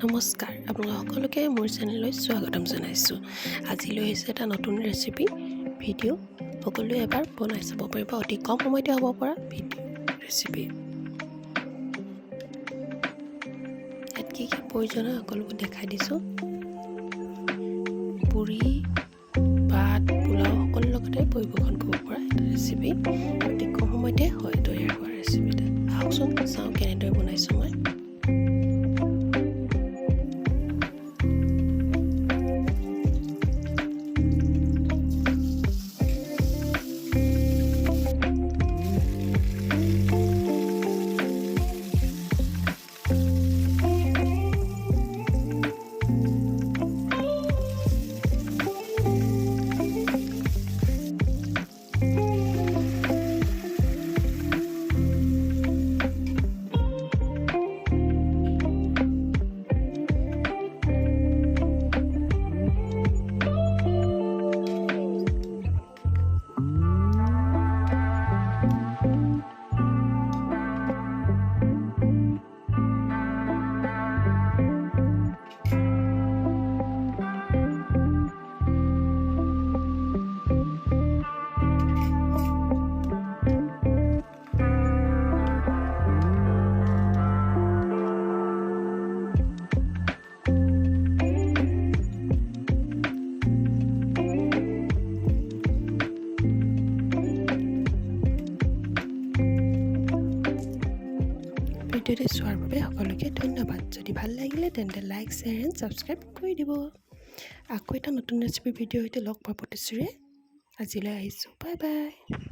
নমস্কাৰ, আপোনালোক সকলোকে মোৰ চেনেললৈ স্বাগতম জনাইছোঁ। আজি লৈ আহিছোঁ এটা নতুন ৰেচিপি ভিডিঅ'। সকলোৱে এবাৰ বনাই চাব পাৰিব, অতি কম সময়তে হ'ব পৰা ৰেচিপি। ইয়াত কি কি প্ৰয়োজন হয় সকলোবোৰ দেখাই দিছোঁ। পুৰি, ভাত, পোলাও সকলো লগতে পৰিৱেশন কৰিব পৰা এটা ৰেচিপি। অতি কম সময়তে হয় তৈয়াৰ হোৱা ৰেচিপিটা। আহকচোন চাওঁ কেনেদৰে বনাইছোঁ মই। ভিডিঅ'টি চোৱাৰ বাবে সকলোকে ধন্যবাদ। যদি ভাল লাগিলে তেন্তে লাইক, শ্বেয়াৰ এণ্ড ছাবস্ক্ৰাইব কৰি দিব। আকৌ এটা নতুন ৰেচিপি ভিডিঅ'ৰ সৈতে লগ পোৱাৰ প্ৰতিশ্ৰুতিৰে আজিলৈ আহিছোঁ। Bye bye.